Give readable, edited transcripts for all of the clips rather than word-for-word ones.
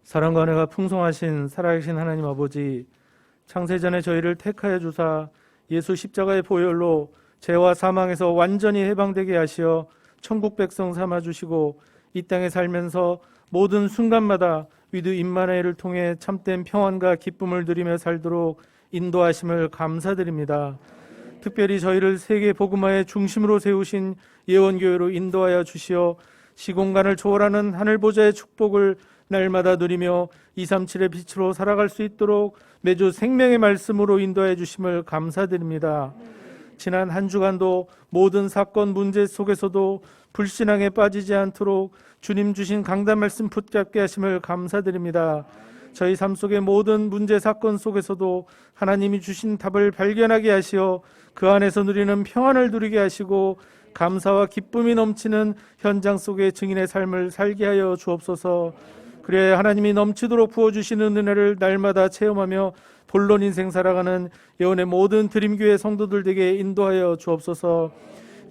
사랑과 은혜가 풍성하신 살아계신 하나님 아버지, 창세전에 저희를 택하여 주사 예수 십자가의 보혈로 죄와 사망에서 완전히 해방되게 하시어 천국 백성 삼아 주시고 이 땅에 살면서 모든 순간마다 위드 임마누엘을 통해 참된 평안과 기쁨을 누리며 살도록 인도하심을 감사드립니다. 특별히 저희를 세계 복음화의 중심으로 세우신 예원교회로 인도하여 주시어 시공간을 초월하는 하늘 보좌의 축복을 날마다 누리며 237의 빛으로 살아갈 수 있도록 매주 생명의 말씀으로 인도해 주심을 감사드립니다. 지난 한 주간도 모든 사건 문제 속에서도 불신앙에 빠지지 않도록 주님 주신 강단 말씀 붙잡게 하심을 감사드립니다. 저희 삶 속의 모든 문제 사건 속에서도 하나님이 주신 답을 발견하게 하시어 그 안에서 누리는 평안을 누리게 하시고 감사와 기쁨이 넘치는 현장 속의 증인의 삶을 살게 하여 주옵소서. 그래 하나님이 넘치도록 부어주시는 은혜를 날마다 체험하며 본론 인생 살아가는 예언의 모든 드림교회 성도들 에게 인도하여 주옵소서.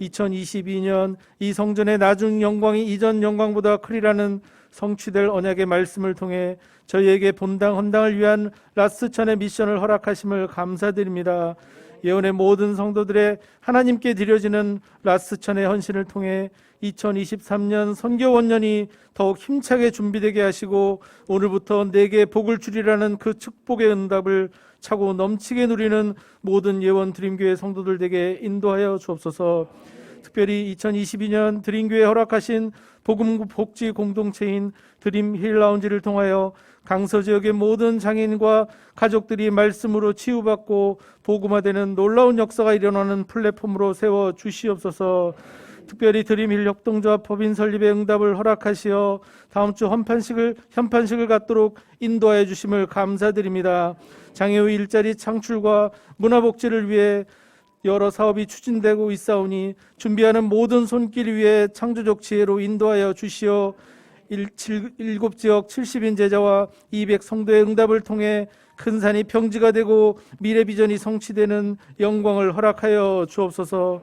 2022년 이 성전의 나중 영광이 이전 영광보다 크리라는 성취될 언약의 말씀을 통해 저희에게 본당 헌당을 위한 라스천의 미션을 허락하심을 감사드립니다. 예언의 모든 성도들의 하나님께 드려지는 라스천의 헌신을 통해 2023년 선교원년이 더욱 힘차게 준비되게 하시고 오늘부터 내게 복을 주리라는 그 축복의 응답을 차고 넘치게 누리는 모든 예원 드림교회 성도들에게 인도하여 주옵소서. 특별히 2022년 드림교회 허락하신 복음 복지 공동체인 드림 힐 라운지를 통하여 강서 지역의 모든 장애인과 가족들이 말씀으로 치유받고 복음화되는 놀라운 역사가 일어나는 플랫폼으로 세워 주시옵소서. 특별히 드림힐 협동조합 법인 설립의 응답을 허락하시어 다음 주 현판식을 갖도록 인도하여 주심을 감사드립니다. 장애우 일자리 창출과 문화복지를 위해 여러 사업이 추진되고 있사오니 준비하는 모든 손길 위에 창조적 지혜로 인도하여 주시어 7지역 70인 제자와 200 성도의 응답을 통해 큰 산이 평지가 되고 미래 비전이 성취되는 영광을 허락하여 주옵소서.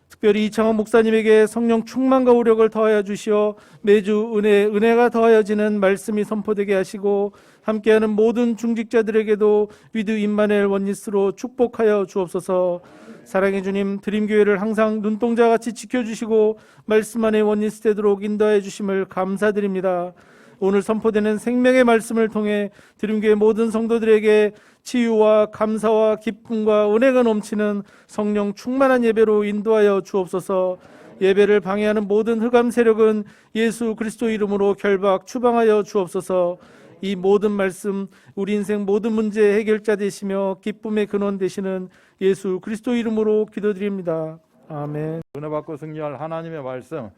특별히 이창원 목사님에게 성령 충만과 우력을 더하여 주시어 매주 은혜가 더하여지는 말씀이 선포되게 하시고 함께하는 모든 중직자들에게도 위드 임마누엘 원리스로 축복하여 주옵소서. 사랑의 주님, 드림교회를 항상 눈동자같이 지켜주시고 말씀 안에 원리스 되도록 인도해 주심을 감사드립니다. 오늘 선포되는 생명의 말씀을 통해 드림교회 모든 성도들에게 치유와 감사와 기쁨과 은혜가 넘치는 성령 충만한 예배로 인도하여 주옵소서. 예배를 방해하는 모든 흑암 세력은 예수 그리스도 이름으로 결박 추방하여 주옵소서. 이 모든 말씀 우리 인생 모든 문제의 해결자 되시며 기쁨의 근원 되시는 예수 그리스도 이름으로 기도드립니다. 아멘. 은혜 받고 승리할 하나님의 말씀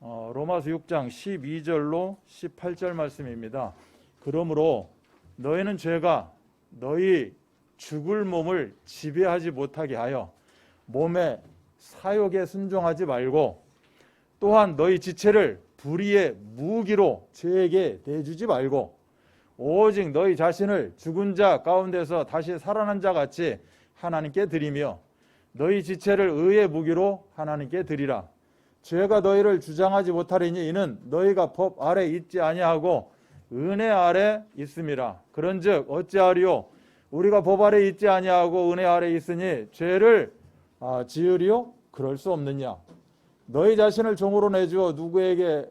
로마서 6장 12절로 18절 말씀입니다. 그러므로 너희는 죄가 너희 죽을 몸을 지배하지 못하게 하여 몸의 사욕에 순종하지 말고 또한 너희 지체를 불의의 무기로 죄에게 대주지 말고 오직 너희 자신을 죽은 자 가운데서 다시 살아난 자 같이 하나님께 드리며 너희 지체를 의의 무기로 하나님께 드리라. 죄가 너희를 주장하지 못하리니 이는 너희가 법 아래 있지 아니하고 은혜 아래 있음이라. 그런즉 어찌하리요? 우리가 법 아래 있지 아니하고 은혜 아래 있으니 죄를 지으리요? 그럴 수 없느냐. 너희 자신을 종으로 내주어 누구에게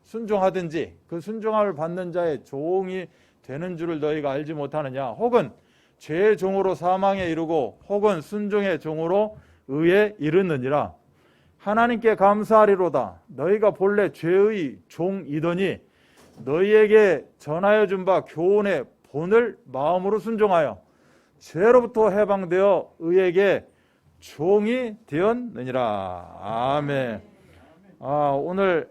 순종하든지 그 순종함을 받는 자의 종이 되는 줄을 너희가 알지 못하느냐. 혹은 죄의 종으로 사망에 이르고 혹은 순종의 종으로 의에 이르느니라. 하나님께 감사하리로다. 너희가 본래 죄의 종이더니 너희에게 전하여 준 바 교훈의 본을 마음으로 순종하여 죄로부터 해방되어 의에게 종이 되었느니라. 아멘. 오늘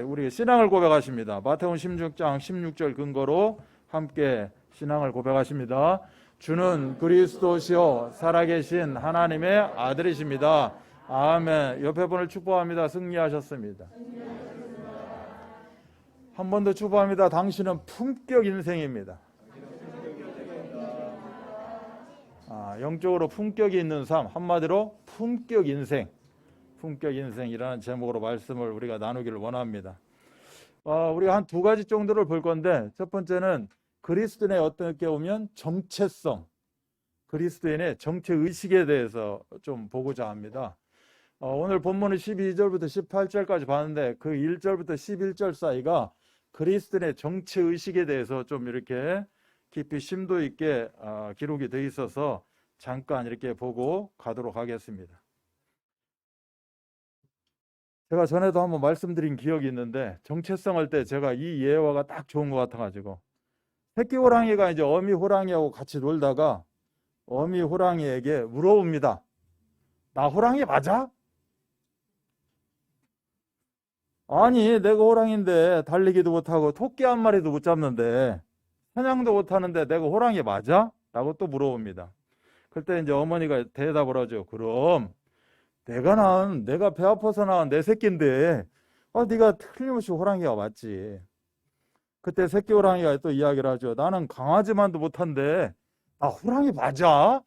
우리 신앙을 고백하십니다. 마태복음 16장 16절 근거로 함께 신앙을 고백하십니다. 주는 그리스도시요 살아계신 하나님의 아들이십니다. 아멘. 옆에 분을 축복합니다. 승리하셨습니다. 한 번 더 축복합니다. 당신은 품격 인생입니다. 영적으로 품격이 있는 삶, 한마디로 품격 인생, 품격 인생이라는 제목으로 말씀을 우리가 나누기를 원합니다. 우리가 한 두 가지 정도를 볼 건데, 첫 번째는 그리스도인의 어떻게 보면 정체성, 그리스도인의 정체 의식에 대해서 좀 보고자 합니다. 오늘 본문은 12절부터 18절까지 봤는데 그 1절부터 11절 사이가 그리스도인의 정체 의식에 대해서 좀 이렇게 깊이 심도 있게 기록이 되어 있어서 잠깐 이렇게 보고 가도록 하겠습니다. 제가 전에도 한번 말씀드린 기억이 있는데, 정체성 할 때 제가 이 예화가 딱 좋은 것 같아가지고, 새끼 호랑이가 이제 어미 호랑이하고 같이 놀다가 어미 호랑이에게 물어봅니다. 나 호랑이 맞아? 아니, 내가 호랑이인데 달리기도 못하고 토끼 한 마리도 못 잡는데 사냥도 못하는데 내가 호랑이 맞아? 라고 또 물어봅니다. 그때 이제 어머니가 대답을 하죠. 그럼 내가 배 아파서 낳은 내 새끼인데 네가 틀림없이 호랑이가 맞지. 그때 새끼 호랑이가 또 이야기를 하죠. 나는 강아지만도 못한데 나 호랑이 맞아?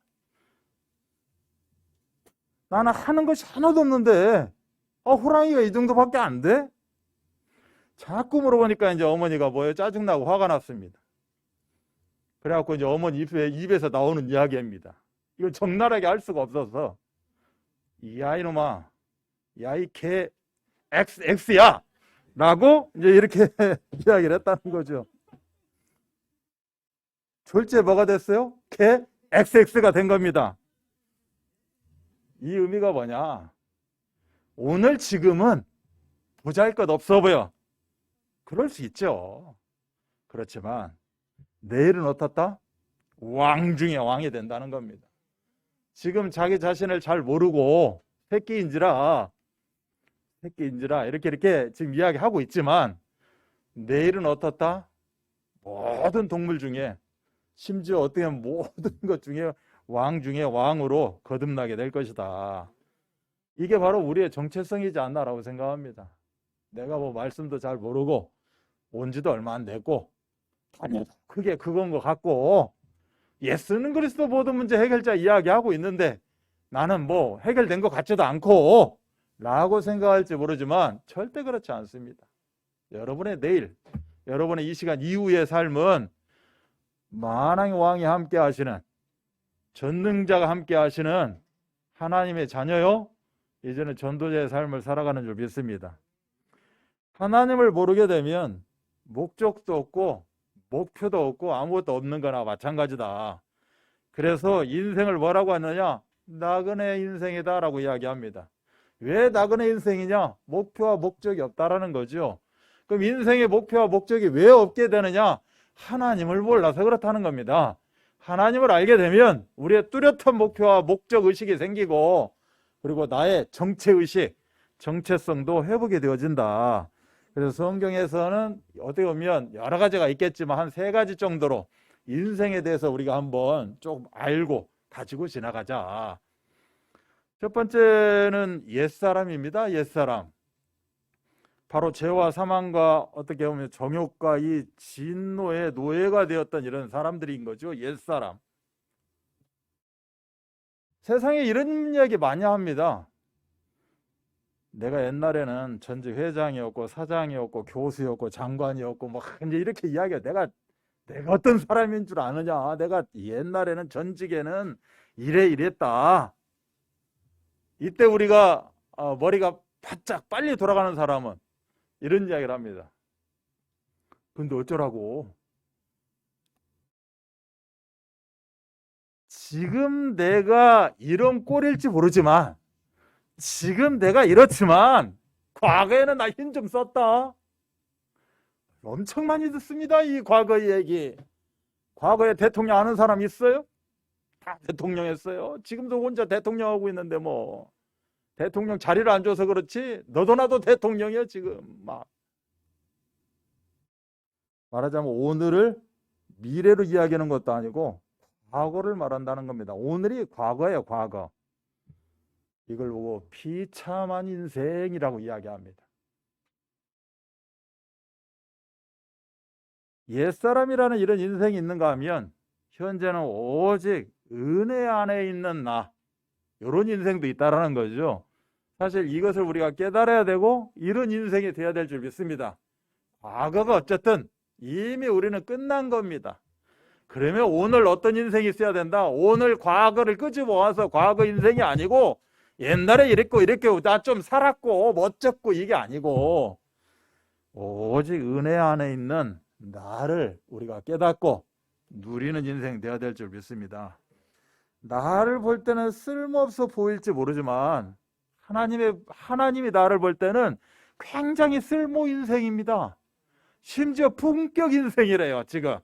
나는 하는 것이 하나도 없는데 호랑이가 이 정도밖에 안 돼? 자꾸 물어보니까 이제 어머니가 뭐예요? 짜증나고 화가 났습니다. 그래갖고 이제 어머니 입에서 나오는 이야기입니다. 이거 적나라하게 할 수가 없어서, 이 아이놈아, 야 이 개 XX 라고 이제 이렇게 이야기를 했다는 거죠. 졸지에 뭐가 됐어요? 개 XX가 된 겁니다. 이 의미가 뭐냐? 오늘 지금은 보잘것없어 보여. 그럴 수 있죠. 그렇지만 내일은 어떻다? 왕 중에 왕이 된다는 겁니다. 지금 자기 자신을 잘 모르고 새끼인지라 이렇게 지금 이야기하고 있지만, 내일은 어떻다? 모든 동물 중에, 심지어 어떻게 보면 모든 것 중에 왕 중에 왕으로 거듭나게 될 것이다. 이게 바로 우리의 정체성이지 않나라고 생각합니다. 내가 뭐 말씀도 잘 모르고 온 지도 얼마 안 됐고 그게 그건 것 같고 예수는 그리스도 모든 문제 해결자 이야기하고 있는데 나는 뭐 해결된 것 같지도 않고 라고 생각할지 모르지만 절대 그렇지 않습니다. 여러분의 내일, 여러분의 이 시간 이후의 삶은 만왕의 왕이 함께 하시는, 전능자가 함께 하시는 하나님의 자녀요, 이제는 전도자의 삶을 살아가는 줄 믿습니다. 하나님을 모르게 되면 목적도 없고 목표도 없고 아무것도 없는 거나 마찬가지다. 그래서 인생을 뭐라고 하느냐? 나그네 인생이다 라고 이야기합니다. 왜 나그네 인생이냐? 목표와 목적이 없다라는 거죠. 그럼 인생의 목표와 목적이 왜 없게 되느냐? 하나님을 몰라서 그렇다는 겁니다. 하나님을 알게 되면 우리의 뚜렷한 목표와 목적 의식이 생기고, 그리고 나의 정체 의식, 정체성도 회복이 되어진다. 그래서 성경에서는 어떻게 보면 여러 가지가 있겠지만 한 3가지 정도로 인생에 대해서 우리가 한번 조금 알고 가지고 지나가자. 첫 번째는 옛사람입니다. 옛사람. 바로 죄와 사망과 어떻게 보면 정욕과 이 진노의 노예가 되었던 이런 사람들인 거죠. 옛사람. 세상에 이런 이야기 많이 합니다. 내가 옛날에는 전직 회장이었고 사장이었고 교수였고 장관이었고 뭐 이제 이렇게 이야기해. 내가 어떤 사람인 줄 아느냐? 내가 옛날에는 전직에는 이랬다. 이때 우리가 머리가 바짝 빨리 돌아가는 사람은 이런 이야기를 합니다. 근데 어쩌라고? 지금 내가 이런 꼴일지 모르지만, 지금 내가 이렇지만 과거에는 나 힘 좀 썼다. 엄청 많이 듣습니다. 이 과거의 얘기. 과거에 대통령 아는 사람 있어요? 다 대통령 했어요. 지금도 혼자 대통령 하고 있는데 뭐 대통령 자리를 안 줘서 그렇지 너도 나도 대통령이야 지금. 막 말하자면 오늘을 미래로 이야기하는 것도 아니고 과거를 말한다는 겁니다. 오늘이 과거예요. 과거. 이걸 보고 비참한 인생이라고 이야기합니다. 옛사람이라는 이런 인생이 있는가 하면 현재는 오직 은혜 안에 있는 나, 이런 인생도 있다라는 거죠. 사실 이것을 우리가 깨달아야 되고 이런 인생이 되어야 될 줄 믿습니다. 과거가 어쨌든 이미 우리는 끝난 겁니다. 그러면 오늘 어떤 인생이 있어야 된다? 오늘 과거를 끄집어와서 과거 인생이 아니고 옛날에 이랬고 나 좀 살았고 멋졌고 이게 아니고 오직 은혜 안에 있는 나를 우리가 깨닫고 누리는 인생 되어야 될 줄 믿습니다. 나를 볼 때는 쓸모없어 보일지 모르지만 하나님이 나를 볼 때는 굉장히 쓸모 인생입니다. 심지어 품격 인생이래요. 지금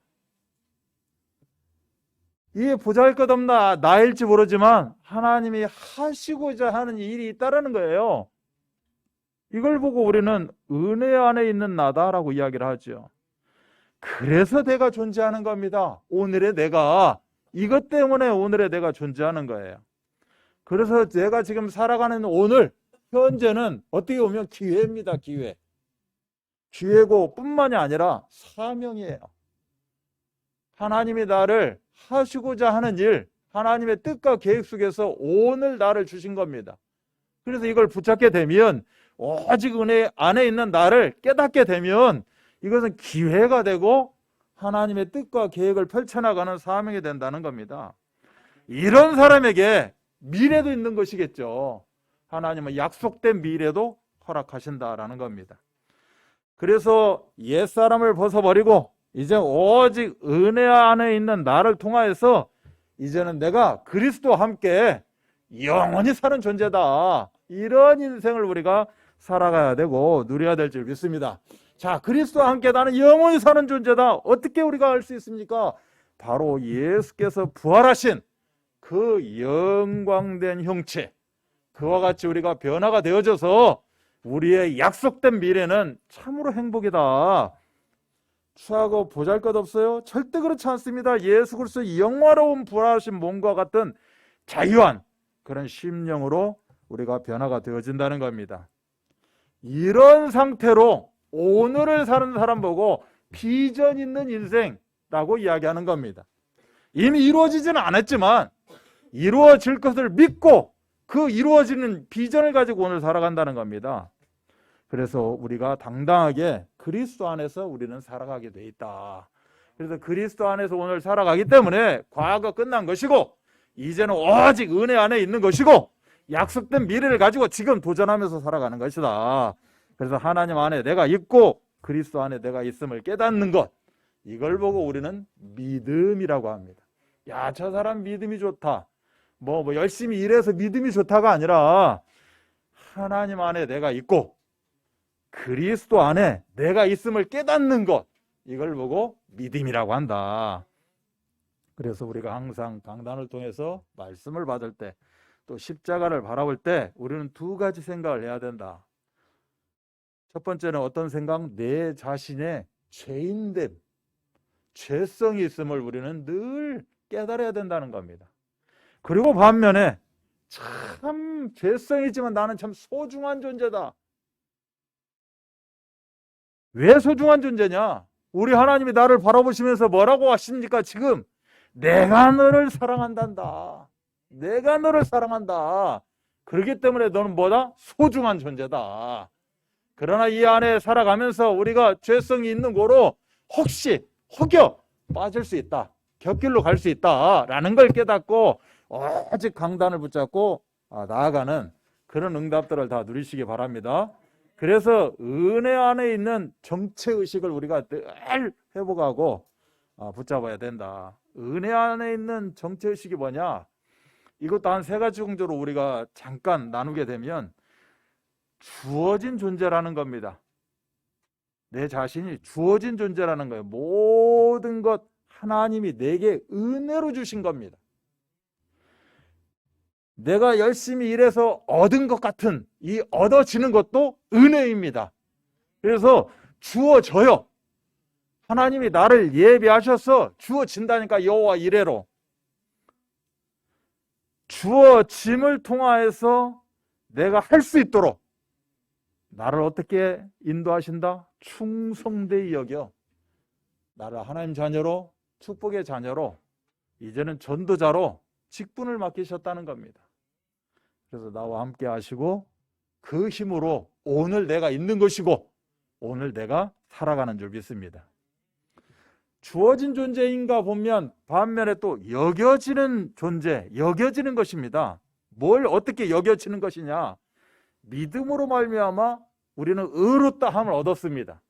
이게 보잘것없나 나일지 모르지만 하나님이 하시고자 하는 일이 있다라는 거예요. 이걸 보고 우리는 은혜 안에 있는 나다라고 이야기를 하죠. 그래서 내가 존재하는 겁니다. 오늘의 내가, 이것 때문에 오늘의 내가 존재하는 거예요. 그래서 내가 지금 살아가는 오늘 현재는 어떻게 보면 기회입니다. 기회고 뿐만이 아니라 사명이에요. 하나님이 나를 하시고자 하는 일, 하나님의 뜻과 계획 속에서 오늘 나를 주신 겁니다. 그래서 이걸 붙잡게 되면, 오직 은혜 안에 있는 나를 깨닫게 되면 이것은 기회가 되고 하나님의 뜻과 계획을 펼쳐나가는 사명이 된다는 겁니다. 이런 사람에게 미래도 있는 것이겠죠. 하나님은 약속된 미래도 허락하신다라는 겁니다. 그래서 옛사람을 벗어버리고 이제 오직 은혜 안에 있는 나를 통하여서 이제는 내가 그리스도와 함께 영원히 사는 존재다. 이런 인생을 우리가 살아가야 되고 누려야 될 줄 믿습니다. 자, 그리스도와 함께 나는 영원히 사는 존재다. 어떻게 우리가 알 수 있습니까? 바로 예수께서 부활하신 그 영광된 형체, 그와 같이 우리가 변화가 되어져서 우리의 약속된 미래는 참으로 행복이다. 추하고 보잘것없어요? 절대 그렇지 않습니다. 예수 그리스도의 영화로운 부활하신 몸과 같은 자유한 그런 심령으로 우리가 변화가 되어진다는 겁니다. 이런 상태로 오늘을 사는 사람 보고 비전 있는 인생이라고 이야기하는 겁니다. 이미 이루어지지는 않았지만 이루어질 것을 믿고 그 이루어지는 비전을 가지고 오늘 살아간다는 겁니다. 그래서 우리가 당당하게 그리스도 안에서 우리는 살아가게 돼 있다. 그래서 그리스도 안에서 오늘 살아가기 때문에 과거 끝난 것이고 이제는 오직 은혜 안에 있는 것이고 약속된 미래를 가지고 지금 도전하면서 살아가는 것이다. 그래서 하나님 안에 내가 있고 그리스도 안에 내가 있음을 깨닫는 것, 이걸 보고 우리는 믿음이라고 합니다. 야, 저 사람 믿음이 좋다. 뭐 열심히 일해서 믿음이 좋다가 아니라 하나님 안에 내가 있고 그리스도 안에 내가 있음을 깨닫는 것, 이걸 보고 믿음이라고 한다. 그래서 우리가 항상 강단을 통해서 말씀을 받을 때 또 십자가를 바라볼 때 우리는 두 가지 생각을 해야 된다. 첫 번째는 어떤 생각? 내 자신의 죄인됨, 죄성이 있음을 우리는 늘 깨달아야 된다는 겁니다. 그리고 반면에 참 죄성이지만 나는 참 소중한 존재다. 왜 소중한 존재냐? 우리 하나님이 나를 바라보시면서 뭐라고 하십니까? 지금 내가 너를 사랑한단다. 내가 너를 사랑한다. 그렇기 때문에 너는 뭐다? 소중한 존재다. 그러나 이 안에 살아가면서 우리가 죄성이 있는 거로 혹시 혹여 빠질 수 있다. 곁길로 갈 수 있다라는 걸 깨닫고 오직 강단을 붙잡고 나아가는 그런 응답들을 다 누리시기 바랍니다. 그래서 은혜 안에 있는 정체의식을 우리가 늘 회복하고 붙잡아야 된다. 은혜 안에 있는 정체의식이 뭐냐? 이것도 한 세 가지 정도로 우리가 잠깐 나누게 되면 주어진 존재라는 겁니다. 내 자신이 주어진 존재라는 거예요. 모든 것 하나님이 내게 은혜로 주신 겁니다. 내가 열심히 일해서 얻은 것 같은 이 얻어지는 것도 은혜입니다. 그래서 주어져요. 하나님이 나를 예비하셔서 주어진다니까. 여호와 이레로 주어짐을 통하여서 내가 할 수 있도록 나를 어떻게 인도하신다? 충성되이 여겨 나를 하나님 자녀로, 축복의 자녀로, 이제는 전도자로 직분을 맡기셨다는 겁니다. 그래서 나와 함께 하시고 그 힘으로 오늘 내가 있는 것이고 오늘 내가 살아가는 줄 믿습니다. 주어진 존재인가 보면 반면에 또 여겨지는 존재, 여겨지는 것입니다. 뭘 어떻게 여겨지는 것이냐? 믿음으로 말미암아 우리는 의롭다함을 얻었습니다.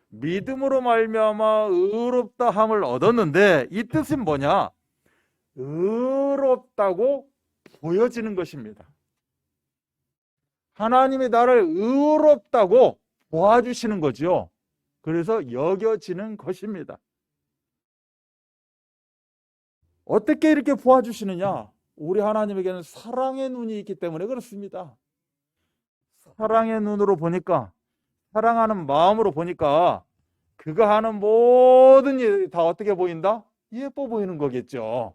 믿음으로 말미암아 의롭다함을 얻었는데 이 뜻은 뭐냐? 의롭다고 보여지는 것입니다. 하나님이 나를 의롭다고 보아주시는 거죠. 그래서 여겨지는 것입니다. 어떻게 이렇게 보아주시느냐? 우리 하나님에게는 사랑의 눈이 있기 때문에 그렇습니다. 사랑의 눈으로 보니까, 사랑하는 마음으로 보니까 그가 하는 모든 일이 다 어떻게 보인다? 예뻐 보이는 거겠죠.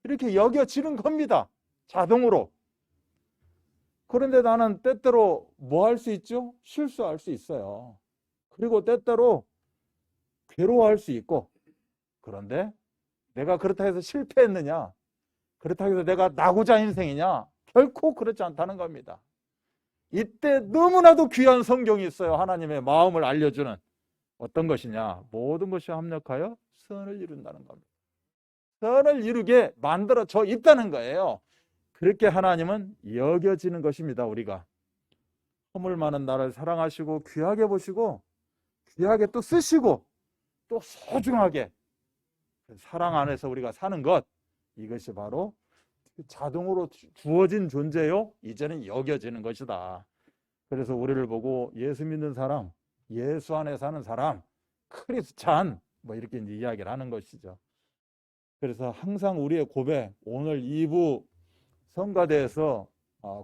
이렇게 여겨지는 겁니다. 자동으로. 그런데 나는 때때로 뭐 할 수 있죠? 실수할 수 있어요. 그리고 때때로 괴로워할 수 있고. 그런데 내가 그렇다 해서 실패했느냐? 그렇다 해서 내가 낙오자 인생이냐? 결코 그렇지 않다는 겁니다. 이때 너무나도 귀한 성경이 있어요. 하나님의 마음을 알려주는. 어떤 것이냐? 모든 것이 합력하여 선을 이룬다는 겁니다. 선을 이루게 만들어져 있다는 거예요. 그렇게 하나님은 여겨지는 것입니다. 우리가 허물 많은 나를 사랑하시고 귀하게 보시고 귀하게 또 쓰시고 또 소중하게 사랑 안에서 우리가 사는 것, 이것이 바로 자동으로 주어진 존재요, 이제는 여겨지는 것이다. 그래서 우리를 보고 예수 믿는 사람, 예수 안에 사는 사람, 크리스찬 뭐 이렇게 이제 이야기를 하는 것이죠. 그래서 항상 우리의 고백, 오늘 2부 성가대에서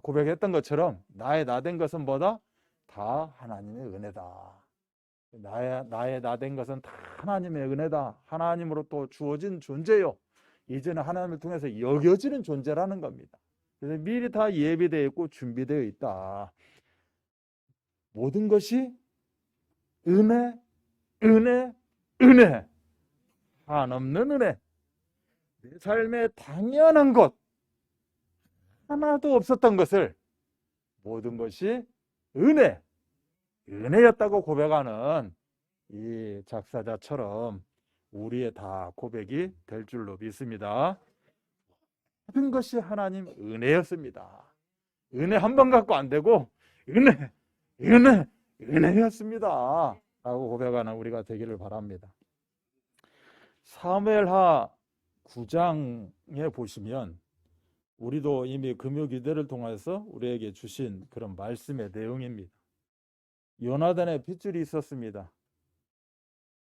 고백했던 것처럼 나의 나 된 것은 뭐다? 다 하나님의 은혜다. 나의 나 된 것은 다 하나님의 은혜다. 하나님으로 또 주어진 존재요. 이제는 하나님을 통해서 여겨지는 존재라는 겁니다. 그래서 미리 다 예비되어 있고 준비되어 있다. 모든 것이 은혜, 은혜, 은혜. 한없는 은혜. 내 삶에 당연한 것 하나도 없었던 것을 모든 것이 은혜, 은혜였다고 고백하는 이 작사자처럼 우리의 다 고백이 될 줄로 믿습니다. 모든 것이 하나님 은혜였습니다. 은혜 한 번 갖고 안 되고 은혜, 은혜, 은혜였습니다. 라고 고백하는 우리가 되기를 바랍니다. 사무엘하 9장에 보시면 우리도 이미 금요기도를 통해서 우리에게 주신 그런 말씀의 내용입니다. 요나단의 핏줄이 있었습니다.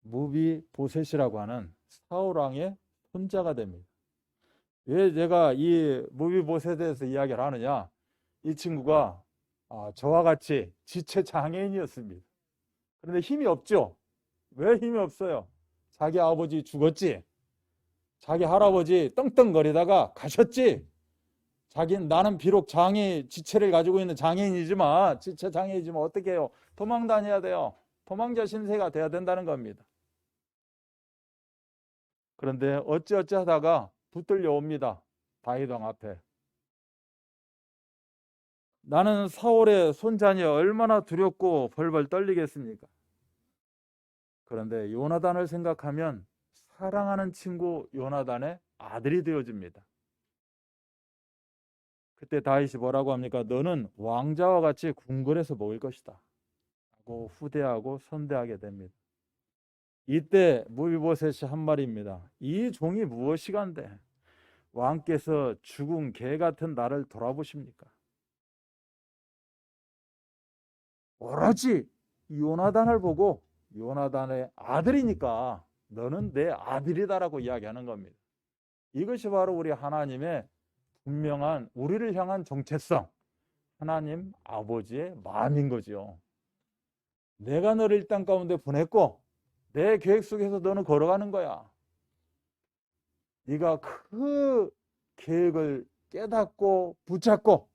무비보셋이라고 하는 사울왕의 손자가 됩니다. 왜 제가 이 무비보셋에 대해서 이야기를 하느냐? 이 친구가 저와 같이 지체 장애인이었습니다. 그런데 힘이 없죠. 왜 힘이 없어요? 자기 아버지 죽었지. 자기 할아버지 떵떵거리다가 가셨지. 나는 비록 지체를 가지고 있는 장애인이지만, 지체 장애이지만 어떻게 해요? 도망 다녀야 돼요. 도망자 신세가 돼야 된다는 겁니다. 그런데 어찌어찌 하다가 붙들려 옵니다. 다윗왕 앞에. 나는 사울의 손자니 얼마나 두렵고 벌벌 떨리겠습니까? 그런데 요나단을 생각하면 사랑하는 친구 요나단의 아들이 되어줍니다. 그때 다윗이 뭐라고 합니까? 너는 왕자와 같이 궁궐에서 먹을 것이다 하고 후대하고 선대하게 됩니다. 이때 무비보셋이 한 말입니다. 이 종이 무엇이간데 왕께서 죽은 개 같은 나를 돌아보십니까? 오로지 요나단을 보고 요나단의 아들이니까 너는 내 아들이다라고 이야기하는 겁니다. 이것이 바로 우리 하나님의 분명한 우리를 향한 정체성, 하나님 아버지의 마음인 거죠. 내가 너를 이 땅 가운데 보냈고 내 계획 속에서 너는 걸어가는 거야. 네가 그 계획을 깨닫고 붙잡고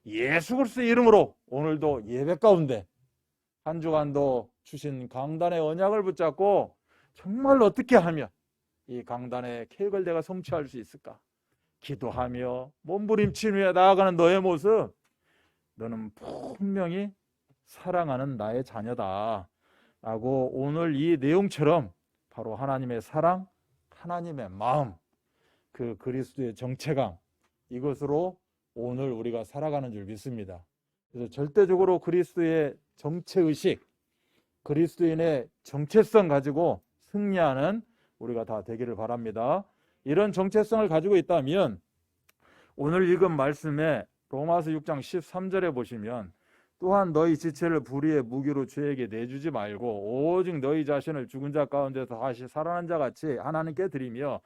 예수 그리스도의 이름으로 오늘도 예배 가운데 한 주간도 주신 강단의 언약을 붙잡고 정말 어떻게 하면 이 강단의 계획을 내가 성취할 수 있을까? 기도하며 몸부림치며 나아가는 너의 모습, 너는 분명히 사랑하는 나의 자녀다 라고 오늘 이 내용처럼 바로 하나님의 사랑, 하나님의 마음, 그 그리스도의 정체감, 이것으로 오늘 우리가 살아가는 줄 믿습니다. 그래서 절대적으로 그리스도의 정체의식, 그리스도인의 정체성 가지고 승리하는 우리가 다 되기를 바랍니다. 이런 정체성을 가지고 있다면 오늘 읽은 말씀에 로마서 6장 13절에 보시면 또한 너희 지체를 불의의 무기로 죄에게 내주지 말고 오직 너희 자신을 죽은 자 가운데서 다시 살아난 자 같이 하나님께 드리며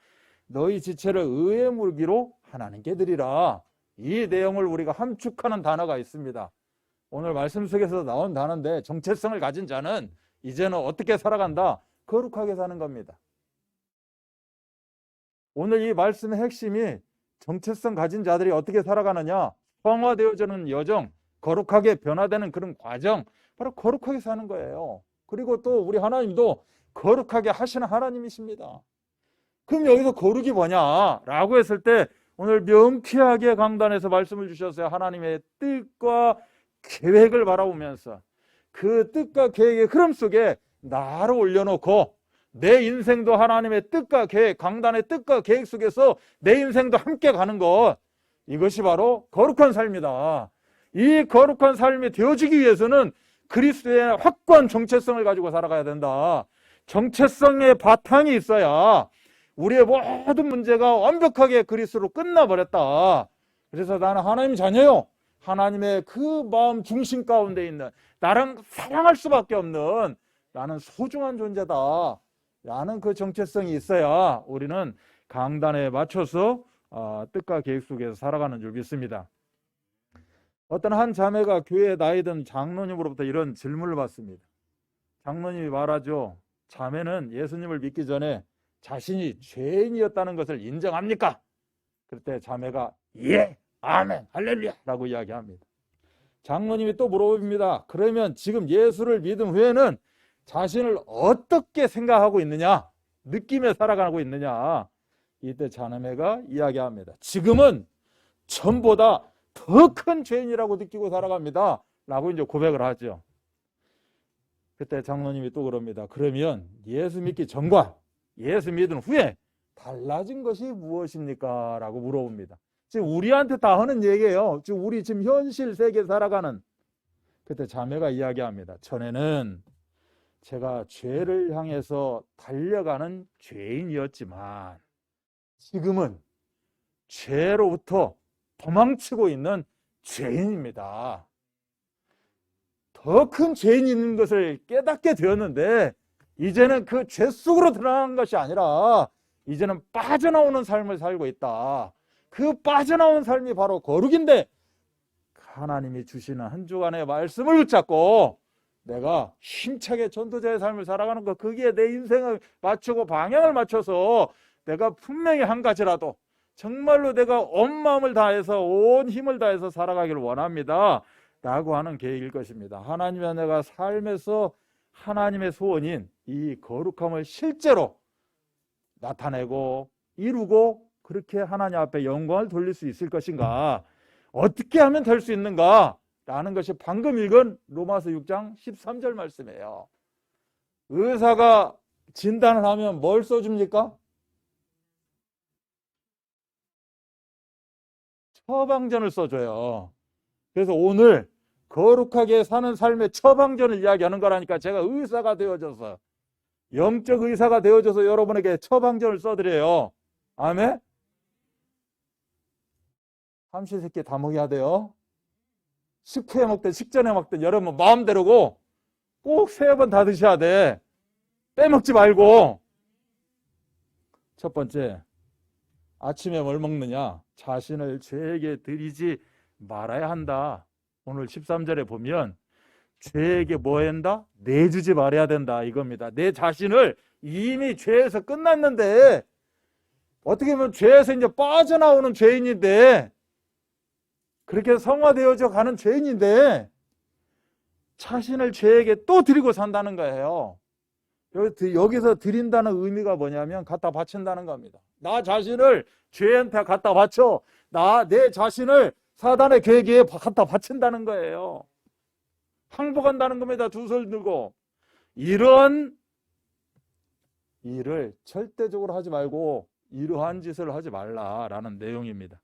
너희 지체를 의의 무기로 하나님께 드리라. 이 내용을 우리가 함축하는 단어가 있습니다. 오늘 말씀 속에서 나온 단어인데 정체성을 가진 자는 이제는 어떻게 살아간다? 거룩하게 사는 겁니다. 오늘 이 말씀의 핵심이 정체성 가진 자들이 어떻게 살아가느냐? 성화되어지는 여정, 거룩하게 변화되는 그런 과정, 바로 거룩하게 사는 거예요. 그리고 또 우리 하나님도 거룩하게 하시는 하나님이십니다. 그럼 여기서 거룩이 뭐냐라고 했을 때 오늘 명쾌하게 강단에서 말씀을 주셨어요. 하나님의 뜻과 계획을 바라보면서 그 뜻과 계획의 흐름 속에 나를 올려놓고 내 인생도 하나님의 뜻과 계획, 강단의 뜻과 계획 속에서 내 인생도 함께 가는 것, 이것이 바로 거룩한 삶이다. 이 거룩한 삶이 되어지기 위해서는 그리스도의 확고한 정체성을 가지고 살아가야 된다. 정체성의 바탕이 있어야 우리의 모든 문제가 완벽하게 그리스도로 끝나버렸다. 그래서 나는 하나님 자녀요, 하나님의 그 마음 중심 가운데 있는, 나랑 사랑할 수밖에 없는 나는 소중한 존재다 라는 그 정체성이 있어야 우리는 강단에 맞춰서 뜻과 계획 속에서 살아가는 줄 믿습니다. 어떤 한 자매가 교회에 나이든 장로님으로부터 이런 질문을 받습니다. 장로님이 말하죠. 자매는 예수님을 믿기 전에 자신이 죄인이었다는 것을 인정합니까? 그때 자매가 예, 아멘, 할렐루야 라고 이야기합니다. 장로님이 또 물어봅니다. 그러면 지금 예수를 믿은 후에는 자신을 어떻게 생각하고 있느냐, 느낌에 살아가고 있느냐. 이때 자매가 이야기합니다. 지금은 전보다 더 큰 죄인이라고 느끼고 살아갑니다 라고 이제 고백을 하죠. 그때 장로님이 또 그럽니다. 그러면 예수 믿기 전과 예수 믿은 후에 달라진 것이 무엇입니까? 라고 물어봅니다. 지금 우리한테 다 하는 얘기예요. 지금 우리 지금 현실 세계에 살아가는. 그때 자매가 이야기합니다. 전에는 제가 죄를 향해서 달려가는 죄인이었지만 지금은 죄로부터 도망치고 있는 죄인입니다. 더 큰 죄인이 있는 것을 깨닫게 되었는데 이제는 그 죄 속으로 들어간 것이 아니라 이제는 빠져나오는 삶을 살고 있다. 그 빠져나온 삶이 바로 거룩인데 하나님이 주시는 한 주간의 말씀을 붙잡고 내가 힘차게 전도자의 삶을 살아가는 것, 거기에 내 인생을 맞추고 방향을 맞춰서 내가 분명히 한 가지라도 정말로 내가 온 마음을 다해서 온 힘을 다해서 살아가기를 원합니다 라고 하는 계획일 것입니다. 하나님의 내가 삶에서 하나님의 소원인 이 거룩함을 실제로 나타내고 이루고 그렇게 하나님 앞에 영광을 돌릴 수 있을 것인가, 어떻게 하면 될 수 있는가 라는 것이 방금 읽은 로마서 6장 13절 말씀이에요. 의사가 진단을 하면 뭘 써줍니까? 처방전을 써줘요. 그래서 오늘 거룩하게 사는 삶의 처방전을 이야기하는 거라니까 제가 의사가 되어져서, 영적 의사가 되어져서 여러분에게 처방전을 써드려요. 아멘? 삼시세끼 다 먹여야 돼요. 식후에 먹든 식전에 먹든 여러분 마음대로고 꼭 3번 다 드셔야 돼. 빼먹지 말고. 첫 번째, 아침에 뭘 먹느냐? 자신을 죄에게 드리지 말아야 한다. 오늘 13절에 보면 죄에게 뭐 한다? 내주지 말아야 된다 이겁니다. 내 자신을 이미 죄에서 끝났는데, 어떻게 보면 죄에서 이제 빠져나오는 죄인인데, 그렇게 성화되어져 가는 죄인인데 자신을 죄에게 또 드리고 산다는 거예요. 여기서 드린다는 의미가 뭐냐면 갖다 바친다는 겁니다. 나 자신을 죄한테 갖다 바쳐, 내 자신을 사단의 계획에 갖다 바친다는 거예요. 항복한다는 겁니다. 두 손 들고. 이런 일을 절대적으로 하지 말고 이러한 짓을 하지 말라라는 내용입니다.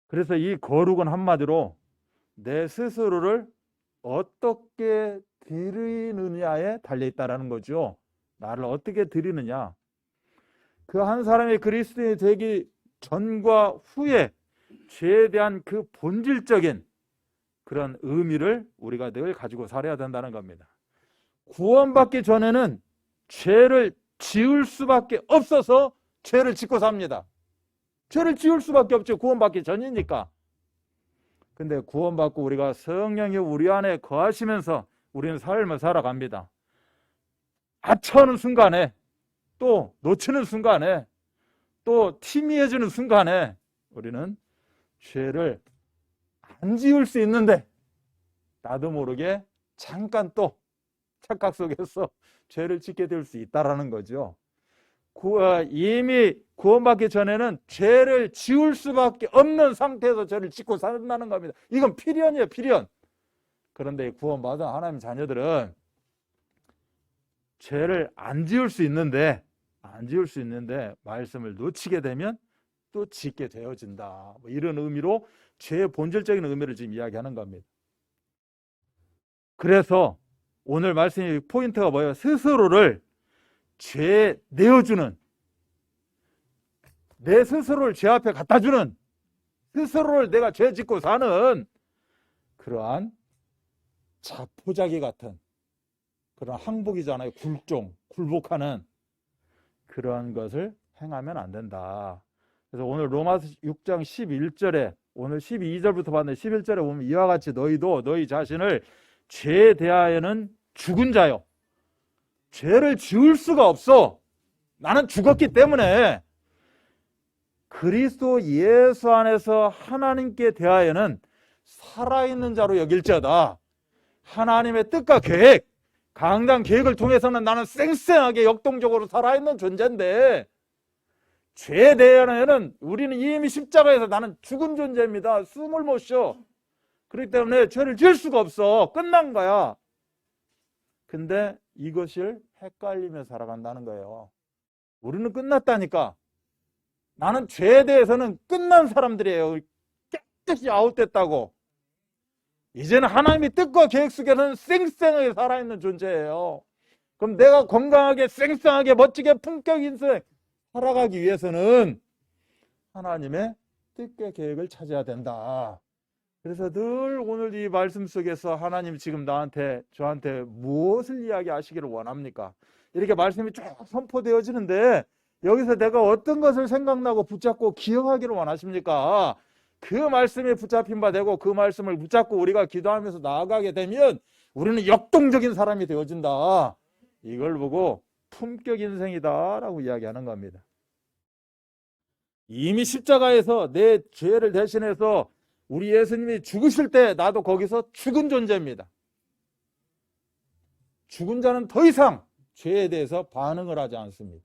그래서 이 거룩은 한마디로 내 스스로를 어떻게 드리느냐에 달려있다라는 거죠. 나를 어떻게 드리느냐. 그 한 사람이 그리스도인이 되기 전과 후에 죄에 대한 그 본질적인 그런 의미를 우리가 늘 가지고 살아야 된다는 겁니다. 구원받기 전에는 죄를 지을 수밖에 없어서 죄를 짓고 삽니다. 죄를 지을 수밖에 없죠. 구원받기 전이니까. 근데 구원받고 우리가 성령이 우리 안에 거하시면서 우리는 삶을 살아갑니다. 아처하는 순간에, 또 놓치는 순간에, 또 티미해지는 순간에 우리는 죄를 안 지을 수 있는데 나도 모르게 잠깐 또 착각 속에서 죄를 짓게 될 수 있다라는 거죠. 이미 구원받기 전에는 죄를 지을 수밖에 없는 상태에서 죄를 짓고 산다는 겁니다. 이건 필연이에요, 필연. 그런데 구원받은 하나님 자녀들은 죄를 안 지을 수 있는데 말씀을 놓치게 되면 또 짓게 되어진다. 뭐 이런 의미로 죄의 본질적인 의미를 지금 이야기하는 겁니다. 그래서 오늘 말씀의 포인트가 뭐예요? 스스로를 죄에 내어주는, 내 스스로를 죄 앞에 갖다 주는, 스스로를 내가 죄 짓고 사는 그러한 자포자기 같은 그런 항복이잖아요. 굴복하는 그러한 것을 행하면 안 된다. 그래서 오늘 로마서 6장 11절에 오늘 12절부터 봤는데 11절에 보면 이와 같이 너희도 너희 자신을 죄에 대하여는 죽은 자요. 죄를 지을 수가 없어. 나는 죽었기 때문에. 그리스도 예수 안에서 하나님께 대하여는 살아있는 자로 여길지어다. 하나님의 뜻과 계획, 강단 계획을 통해서는 나는 쌩쌩하게 역동적으로 살아있는 존재인데, 죄에 대하여는 우리는 이미 십자가에서 나는 죽은 존재입니다. 숨을 못 쉬어. 그렇기 때문에 죄를 지을 수가 없어. 끝난 거야. 근데 이것을 헷갈리며 살아간다는 거예요. 우리는 끝났다니까. 나는 죄에 대해서는 끝난 사람들이에요. 깨끗이 아웃됐다고. 이제는 하나님의 뜻과 계획 속에서는 쌩쌩하게 살아있는 존재예요. 그럼 내가 건강하게 쌩쌩하게 멋지게 품격 인생 살아가기 위해서는 하나님의 뜻과 계획을 찾아야 된다. 그래서 늘 오늘 이 말씀 속에서 하나님 지금 저한테 무엇을 이야기하시기를 원합니까? 이렇게 말씀이 쭉 선포되어지는데 여기서 내가 어떤 것을 생각나고 붙잡고 기억하기를 원하십니까? 그 말씀에 붙잡힌 바 되고 그 말씀을 붙잡고 우리가 기도하면서 나아가게 되면 우리는 역동적인 사람이 되어진다. 이걸 보고 품격 인생이다 라고 이야기하는 겁니다. 이미 십자가에서 내 죄를 대신해서 우리 예수님이 죽으실 때 나도 거기서 죽은 존재입니다. 죽은 자는 더 이상 죄에 대해서 반응을 하지 않습니다.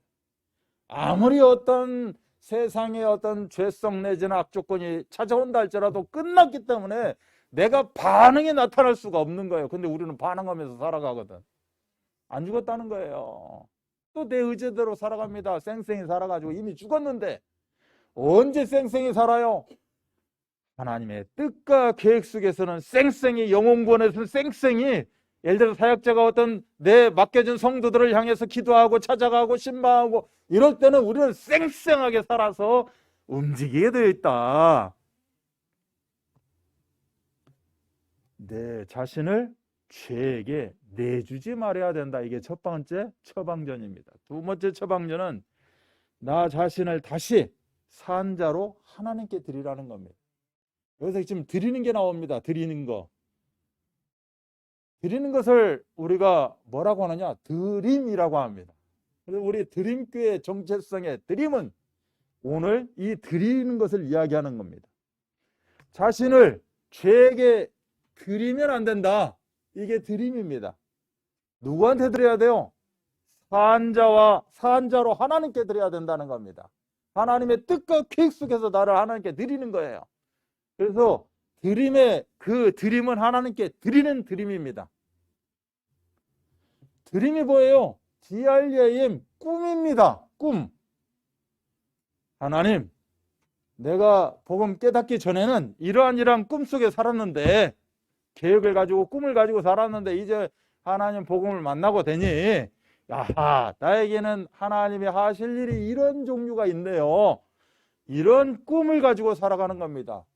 아무리 어떤 세상의 어떤 죄성 내지는 악조건이 찾아온다 할지라도 끝났기 때문에 내가 반응이 나타날 수가 없는 거예요. 근데 우리는 반응하면서 살아가거든. 안 죽었다는 거예요. 또 내 의지대로 살아갑니다. 쌩쌩이 살아가지고 이미 죽었는데 언제 쌩쌩이 살아요? 하나님의 뜻과 계획 속에서는 쌩쌩이, 영혼구원에서는 쌩쌩이, 예를 들어 사역자가 어떤 내 맡겨진 성도들을 향해서 기도하고 찾아가고 신방하고 이럴 때는 우리는 쌩쌩하게 살아서 움직이게 되어 있다. 내 자신을 죄에게 내주지 말아야 된다. 이게 첫 번째 처방전입니다. 두 번째 처방전은 나 자신을 다시 산 자로 하나님께 드리라는 겁니다. 여기서 지금 드리는 게 나옵니다. 드리는 거. 드리는 것을 우리가 뭐라고 하느냐? 드림이라고 합니다. 그래서 우리 드림교회 정체성의 드림은 오늘 이 드리는 것을 이야기하는 겁니다. 자신을 죄에게 드리면 안 된다. 이게 드림입니다. 누구한테 드려야 돼요? 산자로 하나님께 드려야 된다는 겁니다. 하나님의 뜻과 계획 속에서 나를 하나님께 드리는 거예요. 그래서 드림의 그 드림은 하나님께 드리는 드림입니다. 드림이 뭐예요? DRAM, 꿈입니다. 꿈. 하나님, 내가 복음 깨닫기 전에는 이러한 꿈속에 살았는데, 계획을 가지고 꿈을 가지고 살았는데 이제 하나님 복음을 만나고 되니 야하, 나에게는 하나님이 하실 일이 이런 종류가 있네요. 이런 꿈을 가지고 살아가는 겁니다.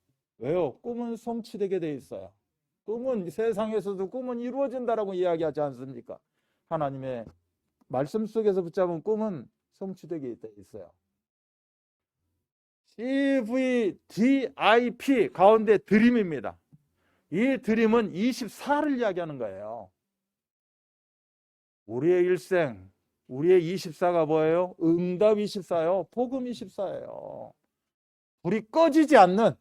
왜요? 꿈은 성취되게 돼 있어요. 꿈은 세상에서도 꿈은 이루어진다라고 이야기하지 않습니까? 하나님의 말씀 속에서 붙잡은 꿈은 성취되게 돼 있어요. CVDIP 가운데 드림입니다. 이 드림은 24를 이야기하는 거예요. 우리의 일생, 우리의 24가 뭐예요? 응답 24예요. 복음 24예요. 불이 꺼지지 않는,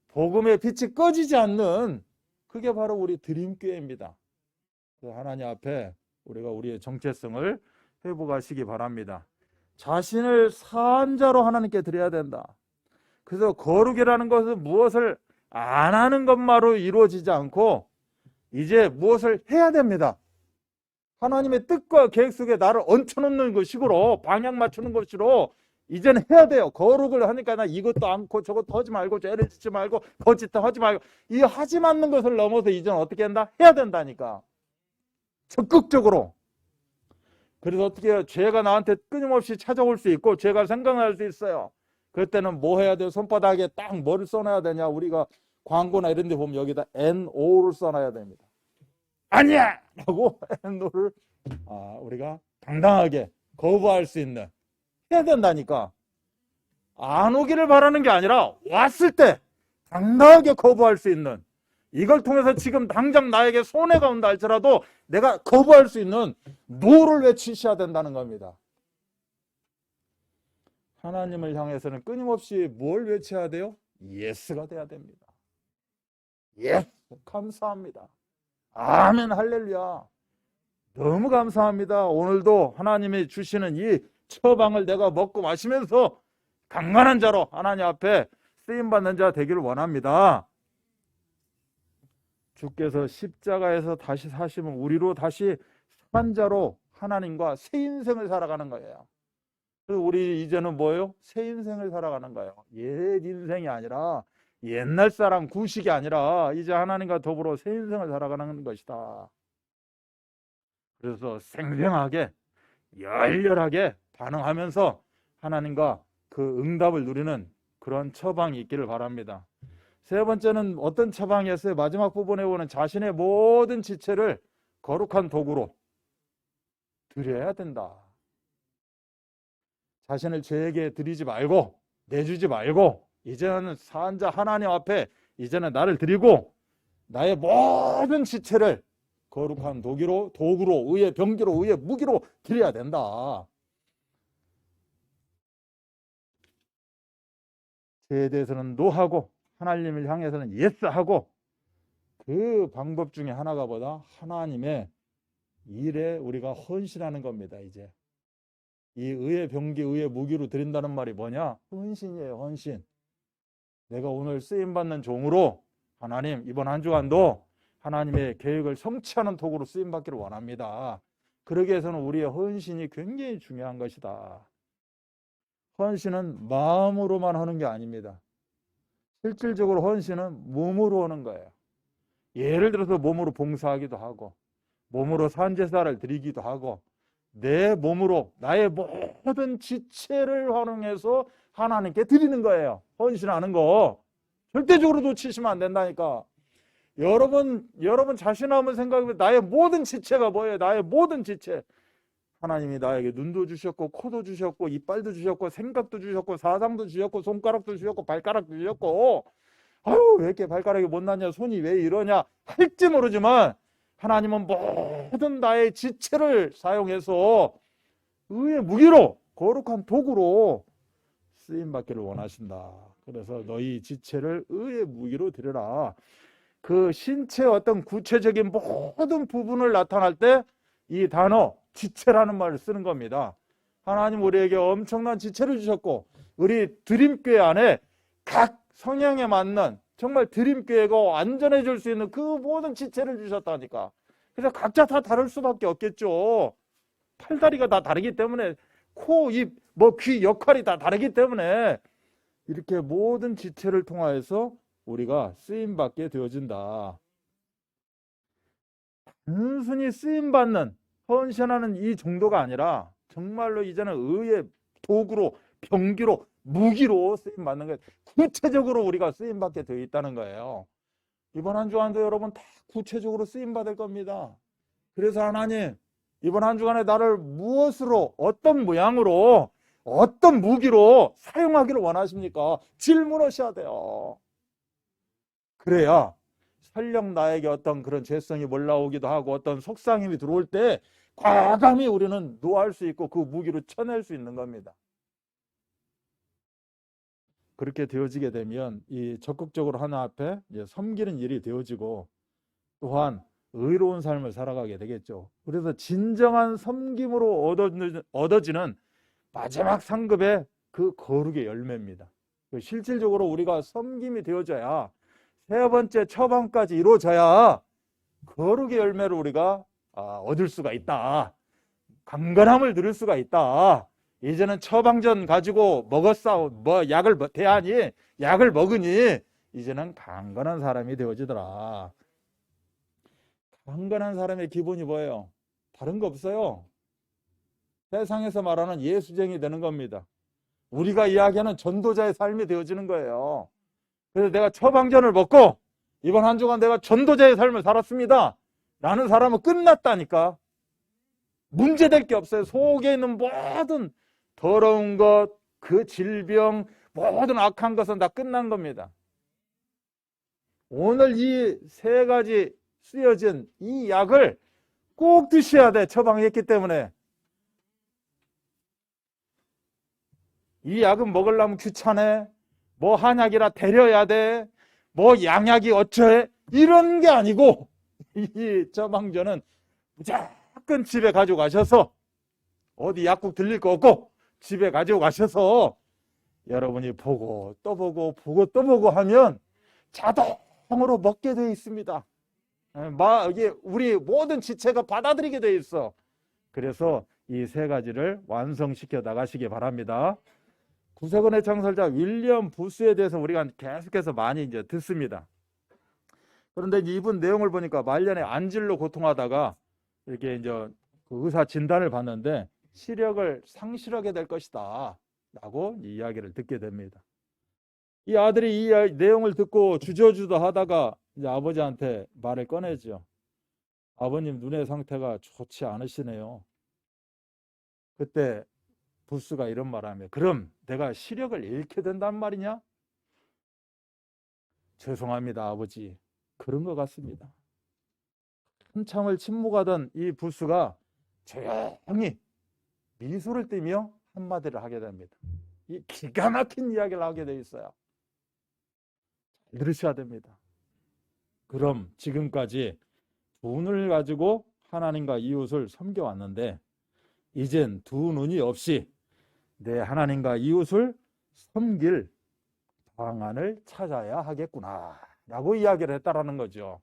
복음의 빛이 꺼지지 않는, 그게 바로 우리 드림교회입니다. 하나님 앞에 우리가 우리의 정체성을 회복하시기 바랍니다. 자신을 사한 자로 하나님께 드려야 된다. 그래서 거룩이라는 것은 무엇을 안 하는 것만으로 이루어지지 않고 이제 무엇을 해야 됩니다. 하나님의 뜻과 계획 속에 나를 얹혀놓는 것식으로, 방향 맞추는 것으로 이제는 해야 돼요. 거룩을 하니까 나 이것도 않고 저것도 하지 말고 죄를 짓지 말고 거짓도 하지 말고, 이 하지 않는 것을 넘어서 이제는 어떻게 한다? 해야 된다니까. 적극적으로. 그래서 어떻게 해요? 죄가 나한테 끊임없이 찾아올 수 있고 죄가 생각날 수 있어요. 그럴 때는 뭐 해야 돼요? 손바닥에 딱 뭐를 써놔야 되냐? 우리가 광고나 이런 데 보면 여기다 NO를 써놔야 됩니다. 아니야! 라고 NO를 우리가 당당하게 거부할 수 있는, 해야 된다니까. 안 오기를 바라는 게 아니라 왔을 때 당당하게 거부할 수 있는, 이걸 통해서 지금 당장 나에게 손해가 온다 할지라도 내가 거부할 수 있는 노를 외치셔야 된다는 겁니다. 하나님을 향해서는 끊임없이 뭘 외쳐야 돼요? 예스가 돼야 됩니다. 예스, 감사합니다. 아멘, 할렐루야. 너무 감사합니다. 오늘도 하나님이 주시는 이 처방을 내가 먹고 마시면서 강건한 자로 하나님 앞에 쓰임받는 자 되기를 원합니다. 주께서 십자가에서 다시 사시면 우리로 다시 산 자로 하나님과 새 인생을 살아가는 거예요. 그래서 우리 이제는 뭐예요? 새 인생을 살아가는 거예요. 옛 인생이 아니라, 옛날 사람 구식이 아니라 이제 하나님과 더불어 새 인생을 살아가는 것이다. 그래서 생생하게 열렬하게 반응하면서 하나님과 그 응답을 누리는 그런 처방이 있기를 바랍니다. 세 번째는 어떤 처방이었어요? 마지막 부분에 보는 자신의 모든 지체를 거룩한 도구로 드려야 된다. 자신을 죄에게 드리지 말고, 내주지 말고, 이제는 사한 자 하나님 앞에 이제는 나를 드리고 나의 모든 지체를 거룩한 도구로, 의의 병기로, 의의 무기로 드려야 된다. 죄에 대해서는 노하고 하나님을 향해서는 예스하고, 그 방법 중에 하나가 뭐다? 하나님의 일에 우리가 헌신하는 겁니다. 이제 이 의의 병기, 의의 무기로 드린다는 말이 뭐냐? 헌신이에요. 헌신. 내가 오늘 쓰임받는 종으로 하나님 이번 한 주간도 하나님의 계획을 성취하는 도구로 쓰임받기를 원합니다. 그러기 위해서는 우리의 헌신이 굉장히 중요한 것이다. 헌신은 마음으로만 하는 게 아닙니다. 실질적으로 헌신은 몸으로 하는 거예요. 예를 들어서 몸으로 봉사하기도 하고, 몸으로 산제사를 드리기도 하고, 내 몸으로 나의 모든 지체를 활용해서 하나님께 드리는 거예요. 헌신하는 거 절대적으로 놓치시면 안 된다니까. 여러분 자신 한번 생각해보면 나의 모든 지체가 뭐예요? 나의 모든 지체. 하나님이 나에게 눈도 주셨고, 코도 주셨고, 이빨도 주셨고, 생각도 주셨고, 사상도 주셨고, 손가락도 주셨고, 발가락도 주셨고, 아유 왜 이렇게 발가락이 못났냐, 손이 왜 이러냐 할지 모르지만 하나님은 모든 나의 지체를 사용해서 의의 무기로, 거룩한 도구로 쓰임받기를 원하신다. 그래서 너희 지체를 의의 무기로 드려라. 그 신체의 어떤 구체적인 모든 부분을 나타날 때 이 단어 지체라는 말을 쓰는 겁니다. 하나님 우리에게 엄청난 지체를 주셨고, 우리 드림교회 안에 각 성향에 맞는 정말 드림교회가 완전해질 수 있는 그 모든 지체를 주셨다니까. 그래서 각자 다 다를 수밖에 없겠죠. 팔다리가 다 다르기 때문에, 코, 입, 귀 역할이 다 다르기 때문에 이렇게 모든 지체를 통하여서 우리가 쓰임받게 되어진다. 단순히 쓰임받는, 헌신하는 이 정도가 아니라 정말로 이제는 의의 도구로, 병기로, 무기로 쓰임받는 거예요. 구체적으로 우리가 쓰임받게 되어 있다는 거예요. 이번 한 주간도 여러분 다 구체적으로 쓰임받을 겁니다. 그래서 하나님, 이번 한 주간에 나를 무엇으로, 어떤 모양으로, 어떤 무기로 사용하기를 원하십니까? 질문하셔야 돼요. 그래야 설령 나에게 어떤 그런 죄성이 올라오기도 하고 어떤 속상임이 들어올 때 과감히 우리는 노할 수 있고 그 무기로 쳐낼 수 있는 겁니다. 그렇게 되어지게 되면 이 적극적으로 하나 앞에 이제 섬기는 일이 되어지고 또한 의로운 삶을 살아가게 되겠죠. 그래서 진정한 섬김으로 얻어지는 마지막 상급의 그 거룩의 열매입니다. 실질적으로 우리가 섬김이 되어져야 세 번째 처방까지 이루어져야 거룩의 열매를 우리가 얻을 수가 있다. 강건함을 누릴 수가 있다. 이제는 처방전 가지고 먹었어, 약을 대하니, 약을 먹으니 이제는 강건한 사람이 되어지더라. 강건한 사람의 기본이 뭐예요? 다른 거 없어요. 세상에서 말하는 예수쟁이 되는 겁니다. 우리가 이야기하는 전도자의 삶이 되어지는 거예요. 그래서 내가 처방전을 먹고 이번 한 주간 내가 전도자의 삶을 살았습니다 라는 사람은 끝났다니까. 문제될 게 없어요. 속에 있는 모든 더러운 것, 그 질병, 모든 악한 것은 다 끝난 겁니다. 오늘 이 세 가지 쓰여진 이 약을 꼭 드셔야 돼. 처방했기 때문에. 이 약은 먹으려면 귀찮아. 한약이라 데려야 돼. 양약이 어쩌해. 이런 게 아니고 이 처방전은 무조건 집에 가지고 가셔서 어디 약국 들릴 거 없고 집에 가지고 가셔서 여러분이 보고 또 보고 보고 또 보고 하면 자동으로 먹게 되어 있습니다. 이게 우리 모든 지체가 받아들이게 되어 있어. 그래서 이 세 가지를 완성시켜 나가시기 바랍니다. 구세군의 창설자 윌리엄 부스에 대해서 우리가 계속해서 많이 이제 듣습니다. 그런데 이분 내용을 보니까 말년에 안질로 고통하다가 이렇게 이제 그 의사 진단을 받는데 시력을 상실하게 될 것이다 라고 이야기를 듣게 됩니다. 이 아들이 이 내용을 듣고 주저주저 하다가 이제 아버지한테 말을 꺼내죠. 아버님 눈의 상태가 좋지 않으시네요. 그때 부스가 이런 말하며 그럼 내가 시력을 잃게 된단 말이냐? 죄송합니다 아버지. 그런 것 같습니다. 한참을 침묵하던 이 부스가 조용히 미소를 띠며 한마디를 하게 됩니다. 이 기가 막힌 이야기를 하게 돼 있어요. 잘 들으셔야 됩니다. 그럼 지금까지 돈을 가지고 하나님과 이웃을 섬겨왔는데 이젠 두 눈이 없이 내 하나님과 이웃을 섬길 방안을 찾아야 하겠구나 라고 이야기를 했다라는 거죠.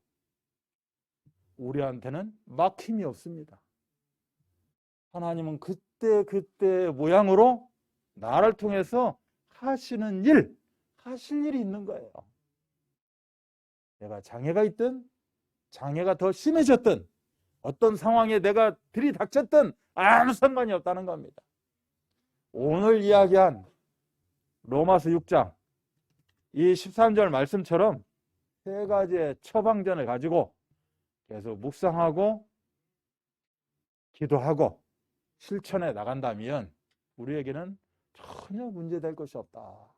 우리한테는 막힘이 없습니다. 하나님은 그때 모양으로 나를 통해서 하실 일이 있는 거예요. 내가 장애가 있든 장애가 더 심해졌든 어떤 상황에 내가 들이닥쳤든 아무 상관이 없다는 겁니다. 오늘 이야기한 로마서 6장 이 13절 말씀처럼 세 가지의 처방전을 가지고 계속 묵상하고 기도하고 실천해 나간다면 우리에게는 전혀 문제될 것이 없다.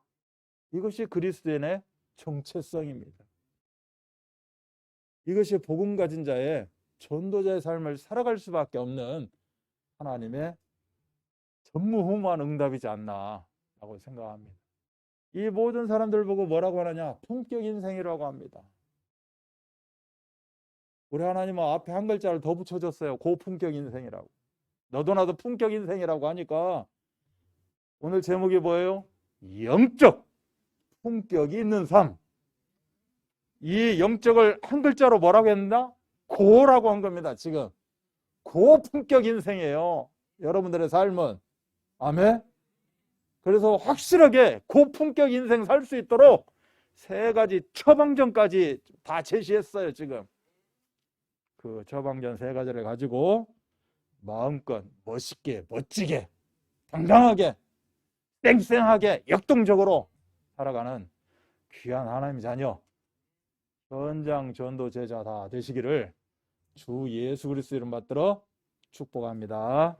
이것이 그리스도인의 정체성입니다. 이것이 복음 가진 자의 전도자의 삶을 살아갈 수밖에 없는 하나님의 전무후무한 응답이지 않나 라고 생각합니다. 이 모든 사람들 보고 뭐라고 하느냐? 품격 인생이라고 합니다. 우리 하나님은 앞에 한 글자를 더 붙여줬어요. 고품격 인생이라고. 너도 나도 품격 인생이라고 하니까 오늘 제목이 뭐예요? 영적 품격이 있는 삶. 이 영적을 한 글자로 뭐라고 했나? 고라고 한 겁니다. 지금 고품격 인생이에요. 여러분들의 삶은. 아멘. 그래서 확실하게 고품격 인생 살 수 있도록 세 가지 처방전까지 다 제시했어요. 지금 그 처방전 세 가지를 가지고 마음껏 멋있게, 멋지게, 당당하게, 쌩쌩하게, 역동적으로 살아가는 귀한 하나님의 자녀, 전장 전도 제자 다 되시기를 주 예수 그리스도 이름 받들어 축복합니다.